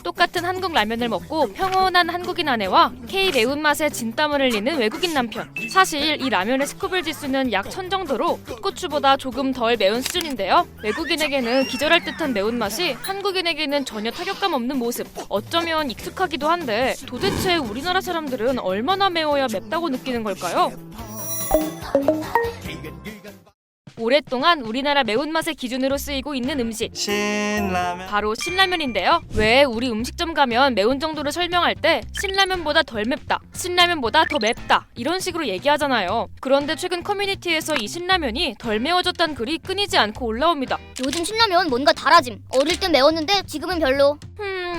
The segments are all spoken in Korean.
똑같은 한국 라면을 먹고 평온한 한국인 아내와 K 매운맛에 진땀을 흘리는 외국인 남편. 사실 이 라면의 스코빌 지수는 약 1000 정도로 풋고추보다 조금 덜 매운 수준인데요. 외국인에게는 기절할 듯한 매운맛이 한국인에게는 전혀 타격감 없는 모습. 어쩌면 익숙하기도 한데 도대체 우리나라 사람들은 얼마나 매워야 맵다고 느끼는 걸까요? 오랫동안 우리나라 매운맛의 기준으로 쓰이고 있는 음식, 신라면. 바로 신라면인데요. 왜 우리 음식점 가면 매운 정도를 설명할 때 신라면보다 덜 맵다, 신라면보다 더 맵다 이런 식으로 얘기하잖아요. 그런데 최근 커뮤니티에서 이 신라면이 덜 매워졌다는 글이 끊이지 않고 올라옵니다. 요즘 신라면 뭔가 달아짐. 어릴 땐 매웠는데 지금은 별로.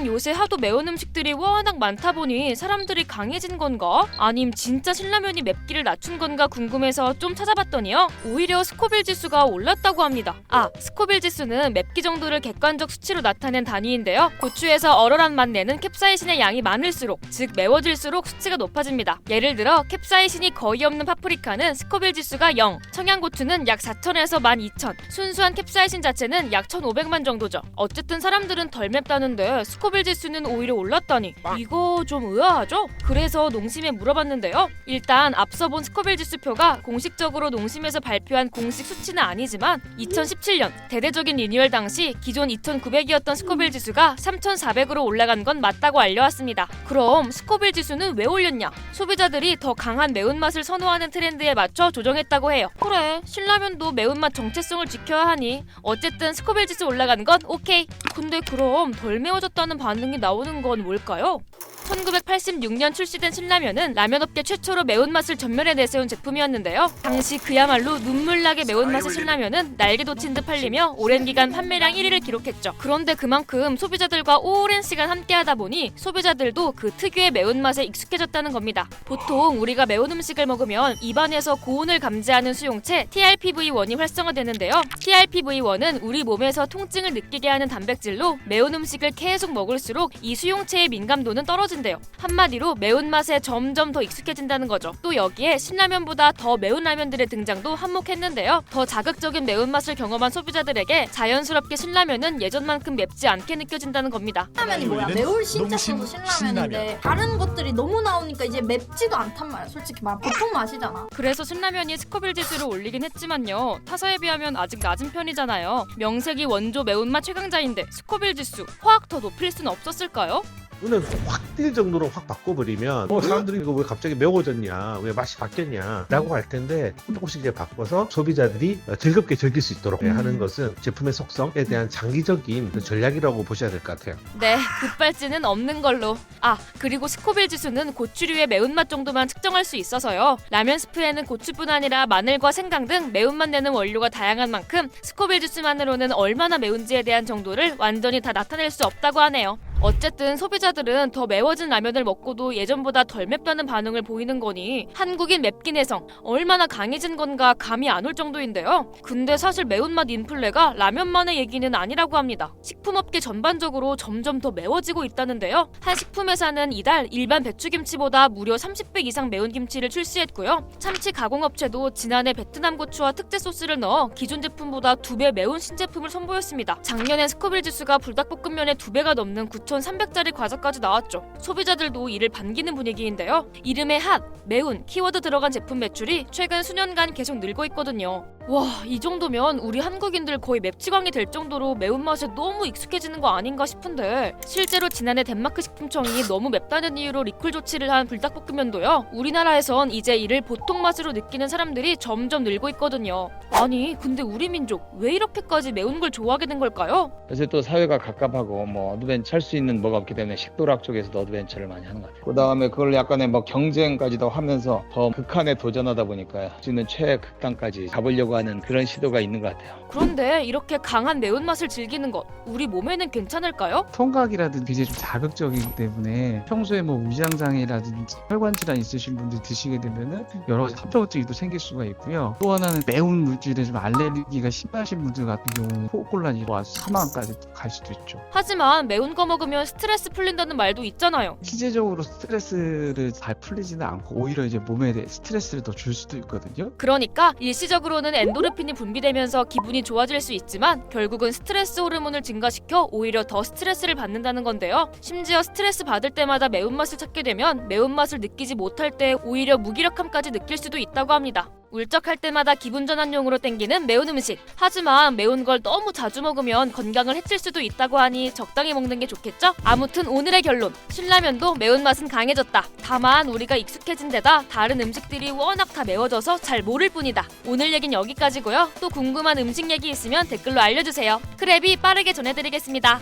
요새 하도 매운 음식들이 워낙 많다 보니 사람들이 강해진 건가? 아님 진짜 신라면이 맵기를 낮춘 건가 궁금해서 좀 찾아봤더니요. 오히려 스코빌 지수가 올랐다고 합니다. 스코빌 지수는 맵기 정도를 객관적 수치로 나타낸 단위인데요. 고추에서 얼얼한 맛 내는 캡사이신의 양이 많을수록, 즉 매워질수록 수치가 높아집니다. 예를 들어 캡사이신이 거의 없는 파프리카는 스코빌 지수가 0, 청양고추는 약 4000에서 12000, 순수한 캡사이신 자체는 약 1500만 정도죠. 어쨌든 사람들은 덜 맵다는데 스코빌 지수는 오히려 올랐다니 이거 좀 의아하죠? 그래서 농심에 물어봤는데요. 일단 앞서 본 스코빌 지수표가 공식적으로 농심에서 발표한 공식 수치는 아니지만 2017년 대대적인 리뉴얼 당시 기존 2900이었던 스코빌 지수가 3400으로 올라간 건 맞다고 알려왔습니다. 그럼 스코빌 지수는 왜 올렸냐? 소비자들이 더 강한 매운맛을 선호하는 트렌드에 맞춰 조정했다고 해요. 그래, 신라면도 매운맛 정체성을 지켜야 하니 어쨌든 스코빌 지수 올라간 건 오케이. 근데 그럼 덜 매워졌다는 반응이 나오는 건 뭘까요? 1986년 출시된 신라면은 라면업계 최초로 매운맛을 전면에 내세운 제품이었는데요. 당시 그야말로 눈물나게 매운맛의 신라면은 날개 돋친 듯 팔리며 오랜 기간 판매량 1위를 기록했죠. 그런데 그만큼 소비자들과 오랜 시간 함께하다 보니 소비자들도 그 특유의 매운맛에 익숙해졌다는 겁니다. 보통 우리가 매운 음식을 먹으면 입안에서 고온을 감지하는 수용체 TRPV1이 활성화되는데요. TRPV1은 우리 몸에서 통증을 느끼게 하는 단백질로 매운 음식을 계속 먹을수록 이 수용체의 민감도는 떨어진대요. 한마디로 매운맛에 점점 더 익숙해진다는 거죠. 또 여기에 신라면보다 더 매운 라면들의 등장도 한몫했는데요. 더 자극적인 매운맛을 경험한 소비자들에게 자연스럽게 신라면은 예전만큼 맵지 않게 느껴진다는 겁니다. 신라면이 뭐야? 매울 신자 써서 신라면인데 다른 것들이 너무 나오니까 이제 맵지도 않단 말이야. 솔직히 말 보통 맛이잖아. 그래서 신라면이 스코빌 지수를 올리긴 했지만요. 타사에 비하면 아직 낮은 편이잖아요. 명색이 원조 매운맛 최강자인데 스코빌 지수 확 더 높일 수는 없었을까요? 눈을 확 띌 정도로 확 바꿔버리면 사람들이 이거 왜 갑자기 매워졌냐, 왜 맛이 바뀌었냐 라고 할 텐데 조금씩 이제 바꿔서 소비자들이 즐겁게 즐길 수 있도록 하는 것은 제품의 속성에 대한 장기적인 전략이라고 보셔야 될 것 같아요. 네, 급발진은 없는 걸로. 그리고 스코빌 지수는 고추류의 매운맛 정도만 측정할 수 있어서요. 라면 스프에는 고추뿐 아니라 마늘과 생강 등 매운맛 내는 원료가 다양한 만큼 스코빌 지수만으로는 얼마나 매운지에 대한 정도를 완전히 다 나타낼 수 없다고 하네요. 어쨌든 소비자들은 더 매워진 라면을 먹고도 예전보다 덜 맵다는 반응을 보이는 거니 한국인 맵기 내성 얼마나 강해진 건가 감이 안 올 정도인데요. 근데 사실 매운맛 인플레가 라면만의 얘기는 아니라고 합니다. 식품업계 전반적으로 점점 더 매워지고 있다는데요. 한 식품회사는 이달 일반 배추김치보다 무려 30배 이상 매운 김치를 출시했고요. 참치 가공업체도 지난해 베트남 고추와 특제 소스를 넣어 기존 제품보다 2배 매운 신제품을 선보였습니다. 작년엔 스코빌 지수가 불닭볶음면의 2배가 넘는 9,300짜리 과자까지 나왔죠. 소비자들도 이를 반기는 분위기인데요. 이름에 핫, 매운 키워드 들어간 제품 매출이 최근 수년간 계속 늘고 있거든요. 와, 이 정도면 우리 한국인들 거의 맵치광이 될 정도로 매운맛에 너무 익숙해지는 거 아닌가 싶은데 실제로 지난해 덴마크 식품청이 너무 맵다는 이유로 리콜 조치를 한 불닭볶음면도요. 우리나라에선 이제 이를 보통 맛으로 느끼는 사람들이 점점 늘고 있거든요. 아니 근데 우리 민족 왜 이렇게까지 매운 걸 좋아하게 된 걸까요? 그래서 또 사회가 갑갑하고 어드벤처 할 수 있는 뭐가 없기 때문에 식도락 쪽에서도 어드벤처를 많이 하는 것 같아요. 그 다음에 그걸 약간의 경쟁까지도 하면서 더 극한에 도전하다 보니까 할 수 있는 최극단까지 가보려고 하는 그런 시도가 있는 것 같아요. 그런데 이렇게 강한 매운맛을 즐기는 것 우리 몸에는 괜찮을까요? 청각이라든지 굉장히 좀 자극적이기 때문에 평소에 위장장애라든지 혈관 질환 있으신 분들 드시게 되면은 여러 가지 합병증도 생길 수가 있고요. 또 하나는 매운 물질에 좀 알레르기가 심하신 분들 같은 경우는 호흡곤란이 와서 사망까지 갈 수도 있죠. 하지만 매운 거 먹으면 스트레스 풀린다는 말도 있잖아요. 실제적으로 스트레스를 잘 풀리지는 않고 오히려 이제 몸에 스트레스를 더 줄 수도 있거든요. 그러니까 일시적으로는 엔도르핀이 분비되면서 기분이 좋아질 수 있지만 결국은 스트레스 호르몬을 증가시켜 오히려 더 스트레스를 받는다는 건데요. 심지어 스트레스 받을 때마다 매운맛을 찾게 되면 매운맛을 느끼지 못할 때 오히려 무기력함까지 느낄 수도 있다고 합니다. 울적할 때마다 기분 전환용으로 땡기는 매운 음식. 하지만 매운 걸 너무 자주 먹으면 건강을 해칠 수도 있다고 하니 적당히 먹는 게 좋겠죠? 아무튼 오늘의 결론. 신라면도 매운맛은 강해졌다. 다만 우리가 익숙해진 데다 다른 음식들이 워낙 다 매워져서 잘 모를 뿐이다. 오늘 얘긴 여기까지고요. 또 궁금한 음식 얘기 있으면 댓글로 알려주세요. 크랩이 빠르게 전해드리겠습니다.